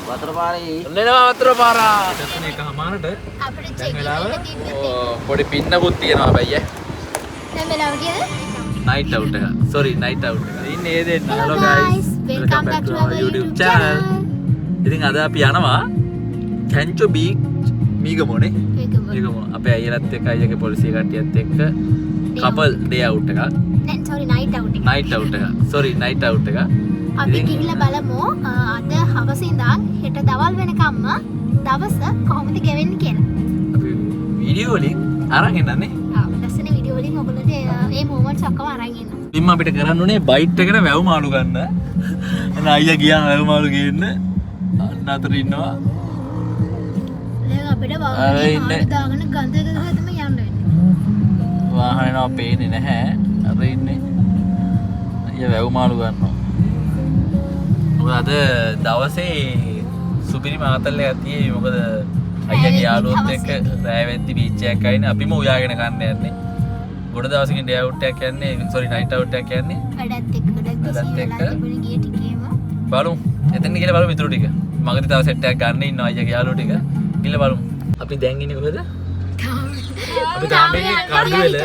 වතුර පාරේ එන්නවා වතුර පාරා. දැන් එකමාරට අපිට චෙක් වෙලාව පොඩි පින්නකුත් තියෙනවා බයිය. දැන් වෙලාව කියද? night out එක. sorry night out එක. ඉන්නේ ඒ දෙන්න. hello guys. welcome back to our YouTube channel. ඉතින් අද අපි යනවා කැන්චෝ බීච් මීගමෝනේ. මීගමෝ. අපේ අයියලත් එක්ක අයියගේ පොලිසිය කට්ටියත් එක්ක couple day out එකක්. නෑ sorry night out එක. night out එක. sorry night out එක. අපි ගිහිල්ලා බලමු අද හවස ඉඳන් හෙට දවල් වෙනකම්ම දවස කොහොමද ගෙවෙන්නේ කියලා. අපි වීඩියෝ වලින් අරන් එන්නනේ. ලස්සන වීඩියෝ වලින් ඔයගොල්ලන්ට මේ මොමන්ට්ස් ඔක්කොම අරන් එන්න. ඉතින් අපිට කරන්න ඕනේ බයිට් එකට වැව් මාළු ගන්න. එන අයියා ගියා වැව් මාළු ගේන්න. අන්න අතර ඉන්නවා. දැන් අපිට වාහනේ මාළු දාගෙන ගඳ ගහ තමයි යන්න වෙන්නේ. වාහනේනවා පේන්නේ නැහැ. අර ඉන්නේ. අයියා වැව් මාළු ගන්නවා. මොකද අද දවසේ සුපිරි මාතල්ලේ ඇතියේ මොකද අයියාගේ යාළුවොත් එක්ක රෑ වෙද්දි බීච් එකක් ආයිනේ අපිම උයාගෙන කන්න යන්නේ. ගොඩ දවසකින් ඩේ අවුට් එකක් යන්නේ sorry night out එකක් යන්නේ. වැඩත් එක්ක ගොඩක් බිසි වෙලා තිබුණේ ගිය ටිකේම. බලමු. එතන ගිහලා බලමු ඉතුරු ටික. මගදී තව සෙට් එකක් ගන්න ඉන්නවා අයියාගේ යාළුවෝ ටික. ගිහලා බලමු. අපි දැන් ඉන්නේ කොහෙද? අපි තාම ඉන්නේ කඩුවෙල.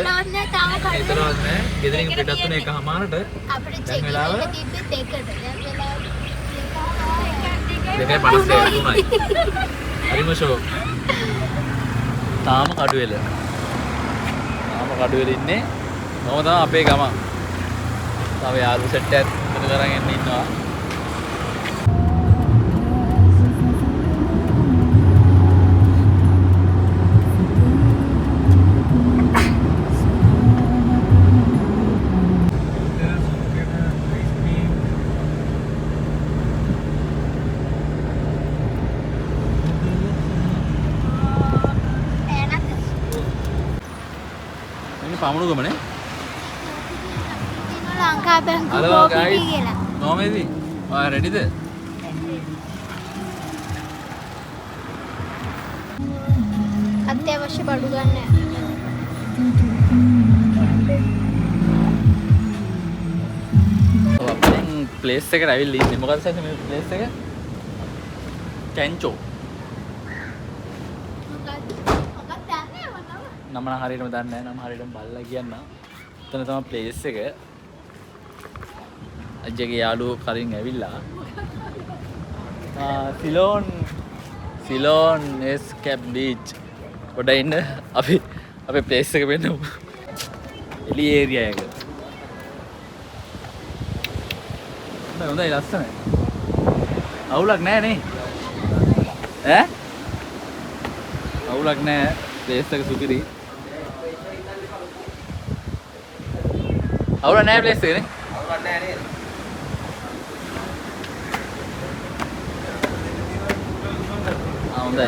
ඒතරවත් නෑ. ගෙදරින් පිටත් තුන එකමාරට අපිට චෙක් වෙලාව තිබ්බේ දෙකට. දැන් වෙලාව 2:52යි. හරිම ෂෝ. තාම කඩුවෙල. කඩුවෙල ඉන්නේ. මම තමයි අපේ ගම. තව යාළු සෙට් එකක් මෙතන කරන් යන්න ඉන්නවා. පමුණුගමනේ ලංකා බැංකුව Hello guys කියලා. නොමෙදි ඔයා රෙඩිද? අත්‍යවශ්‍ය බඩු ගන්න. ඔව් අපෙන් ප්ලේස් එකට ඇවිල්ලා ඉන්නේ. මොකද සැක මේ ප්ලේස් එක? කැන්චෝ. නම හරියටම දන්නේ නැහැ. නම හරියටම බලලා කියන්න. එතන තමයි ප්ලේස් එක. අජ්ජගේ යාළුවෝ කලින් ඇවිල්ලා. Ceylon escape beach. පොඩ ඉන්න අපි අපේ ප්ලේස් එක වෙන්න එලි ඒරියා එක. හොඳයි ලස්සනයි. අවුලක් නැහැ නේ. ඈ? අවුලක් නැහැ. ප්ලේස් එක සුපිරි. අවුල නැහැ ප්ලේස් එකනේ. අවුලක් නැහැ නේද? හොඳයි.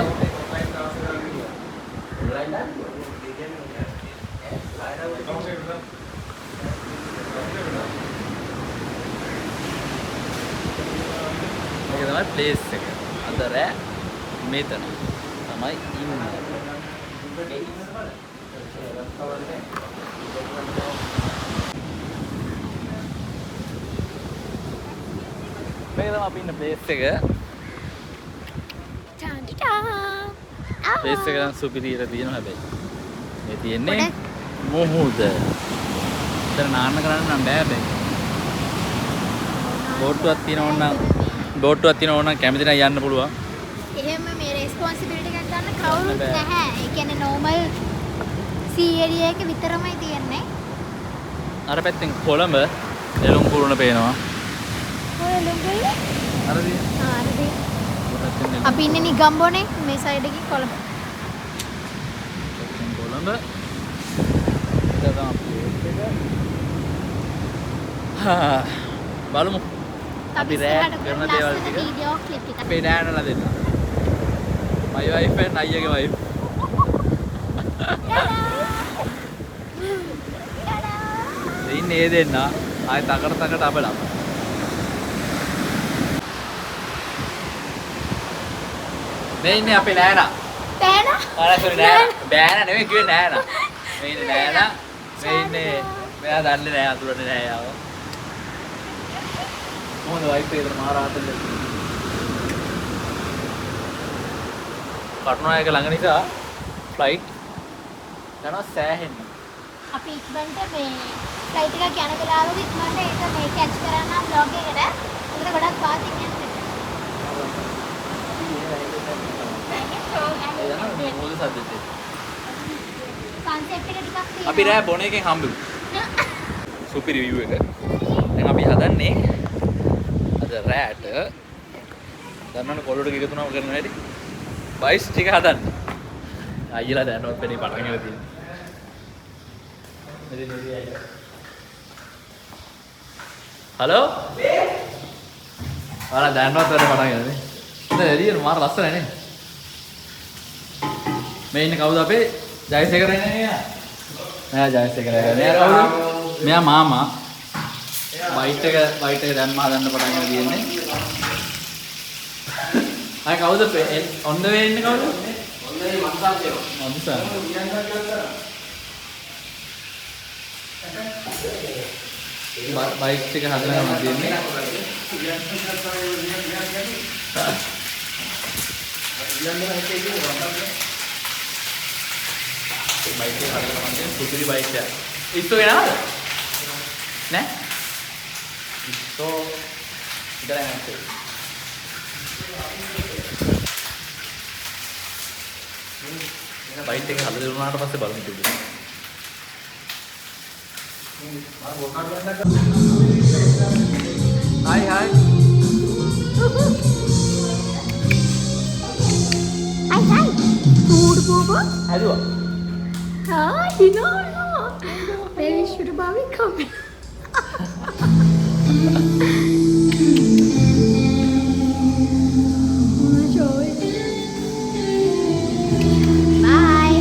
මේක තමයි ප්ලේස් එක. අතර මෙතන තමයි ඉන්නේ. මේක තමයි අපි ඉන්න ප්ලේස් එක. ප්ලේස් එක නම් සුපිරියට තියෙනවා හැබැයි. මේ තියෙන්නේ මොහොත. ඉතින් නාන්න කරන්න නම් බෑ හැබැයි. බෝට්ටුවක් තියෙනවා නම් කැමති නම් යන්න පුළුවන්. එහෙම මේ රෙස්පොන්සිබිලිටි එකක් ගන්න කවුරුත් නැහැ. ඒ කියන්නේ normal sea area එක විතරමයි තියෙන්නේ. අර පැත්තෙන් කොළඹ එළුම් කුරුණ පේනවා. ඔය ලොංගුයි? හරිද? හරිද. අපි ඉන්නේ නිගම්බෝනේ මේ සයිඩ් එකේ කොළඹ. කොළඹ. ඒක තමයි බලමු. අපි රෑ කරන දේවල් ටික වීඩියෝ ක්ලිප් එකක් අපේ නෑනලා දෙන්න. my wife and අයියගේ wife. ඉන්නේ ඒ දෙන්න ආයෙ තකට අපලා. මේ ඉන්නේ අපේ නෑනා. බෑනා? ආරසොරි නෑනා. බෑනා නෙමෙයි කිව්වේ නෑනා. මේ ඉන්නේ නෑනා. මේ ඉන්නේ මෙයා දන්නේ නෑ අතුරට නෑ යාව. මොකද වයිෆ් එකේ මාර ආතල් කටුනායක ළඟ නිසා ෆ්ලයිට් යනවා සෑහෙන්න. අපි ඉක්මනට මේ ෆ්ලයිට් එක යන වෙලාවෙක ඉක්මනට ඒක මේ කැච් කරන්න බ්ලොග් එකට. ඒකට ගොඩක් පාසින් යනවා. මොකද සද්දෙත්? කන්සෙප්ට් එක ටිකක් තියෙනවා. අපි රෑ බොන එකෙන් හම්බෙමු. සුපිරි view එක. දැන් අපි හදන්නේ අද රෑට දන්නවනේ කොළොඩ එක තුනම කරන හැටි. බයිස් ටික හදන්න. අයියලා දැනවත් වෙන්නේ පටන් ගන්න තියෙන්නේ. හලෝ? ආලා දැනවත් වෙන්නේ පටන් ගන්නනේ. ඉතින් එළියෙන් මාර ලස්සනයි නේ. මේ ඉන්නේ කවුද අපේ ජයසේකර නේ? නෑ ජයසේකර. මෙයා කවුද? මෙයා මාමා. වයිට් එක දැම්ම හදන්න පටන් ගන්න තියෙන්නේ. අය කවුද ඔන් ද වේ ඉන්නේ කවුද? ඔන් ද වේ මන්සාන්තේ. මන්සාන්. බයික් එක හදන්න ගමන් තියෙන්නේ. බයික් එක හදන්න ගමන් තියෙන්නේ සුපිරි බයික් එකක්. ඉස්සෝ ගෙනවද? නෑ? ඉස්සෝ ඉදලා නැත්තේ. එන බයික් එක හදලා දුන්නාට පස්සේ බලමු ඉතින්. Hai hai. Hai hai. Food bobo. Aduh. Ah, no. Maybe should have been coming. Bye.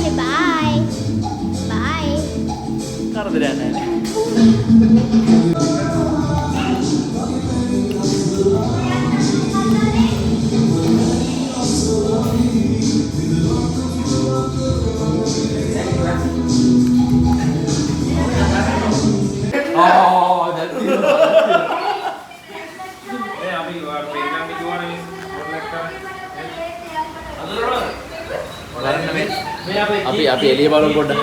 Say bye. Bye. කරදරයක් නැහැ. අපි එළිය බලමු පොඩ්ඩක්.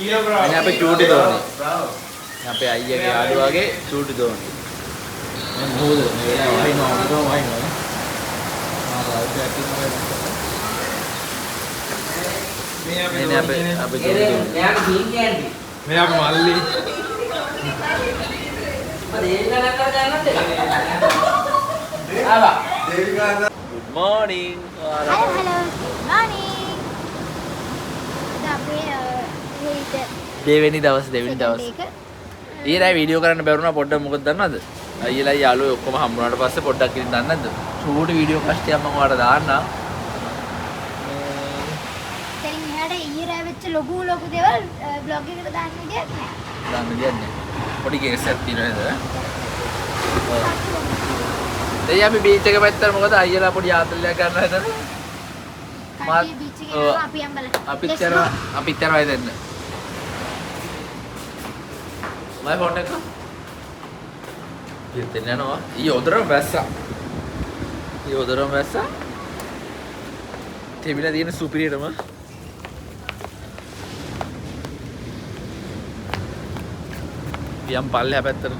ini apa cuti tuh nih? Apa aja kayak aduh aja cuti tuh. Yang muda, wahai no, wahai no. Ini apa cuti tuh? Ini apa mali? Apa? Good morning. Hello. Good morning. දෙවෙනි දවස් ඊයේ video කරන්න බැරුණා පොඩ්ඩක් මොකද දන්නවද? අයියලා යාළුවෝ ඔක්කොම හම්බුනාට පස්සේ පොඩ්ඩක් ඉතින් දන්නේ නැද්ද? ෂූට් වීඩියෝ කස්ටියක් මම ඔයාලට දාන්නම්. දැන් එහාට ඊයේ රෑ වෙච්ච ලොකු දේවල් බ්ලොග් එකට දාන්න විදියක් නෑ. දාන්න විදියක් නෑ. පොඩි කේස් එකක් තියෙනවා නේද? දැන් අපි බීච් එක පැත්තට මොකද අයියලා පොඩි යාත්‍රාවක් ගන්න හදන්නේ. අපිත් යනවා දෙන්න. මම ෆෝන් එක ඉතින් යනවා. ඊයෝදරම වැස්සා. තිබිලා තියෙන සුපිරියටම පියම් පල්ලෙහා පැත්තට.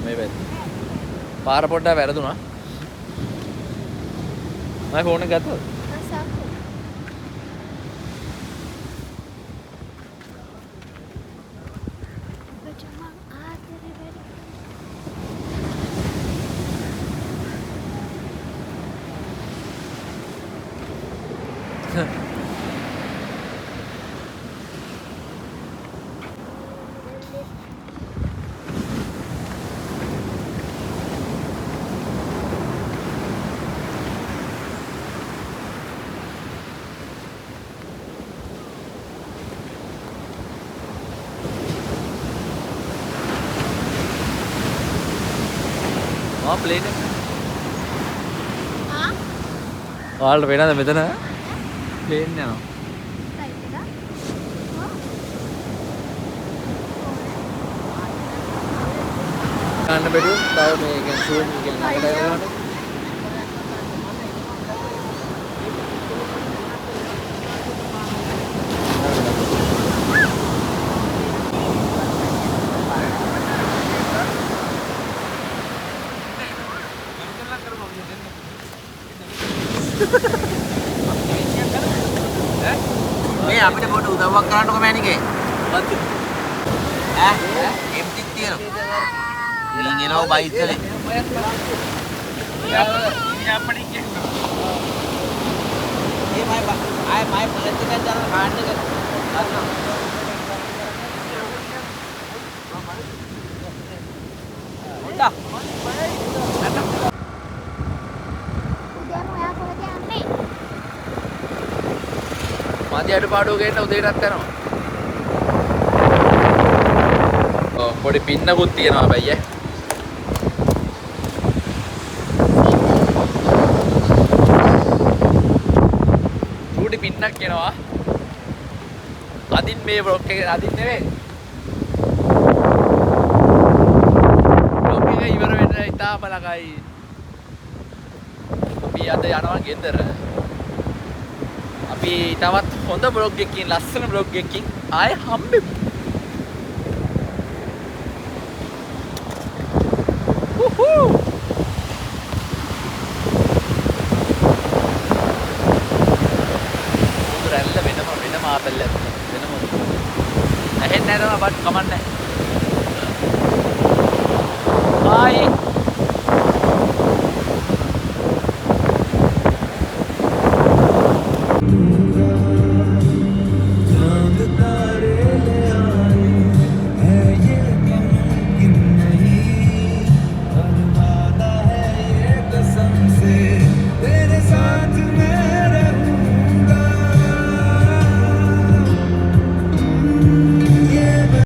මේ පැත්ත. පාර පොඩ්ඩක් වැරදුනා. මම ෆෝන් එක ගත්තද? प्लेन ඔයාලට වෙනද මෙතන ප්ලේන් යනවා ගන්න බැරිව තව මේ කියන්නේ සූම් කියන්නේ අපිට ගන්න. මේ අපිට පොඩි උදව්වක් කරන්නකෝ මෑණිකේ. මත් එම්ටි තියෙනවා. ඉතින් එනවා බයිස්කලේ. ආයේ මයි පොලෙත් එකක් දාලා කාඩ් එක ගන්නවා. හොඳා. උදේම ඔයා කොහෙද යන්නේ? මාදී අඩපාඩුව ගේන්න උදේටත් යනවා. ඔව් පොඩි පින්නකුත් තියෙනවා හැබැයි ඈ. චූටි පින්නක් එනවා. අදින් මේ බ්ලොක් එක අදින් නෙවෙයි. බ්ලොක් එක ඉවර වෙන්න ඉතාලම ළඟයි. අපි අද යනවා ගෙදර. අපි තවත් හොඳ බ්ලොග් එකකින් ලස්සන බ්ලොග් එකකින් ආයෙ හම්බෙමු. Woohoo! රැල්ල වෙනම ආතල්ලක් වෙනම. ඇහෙන්නේ නැතම බත් කමන්නේ. Bye.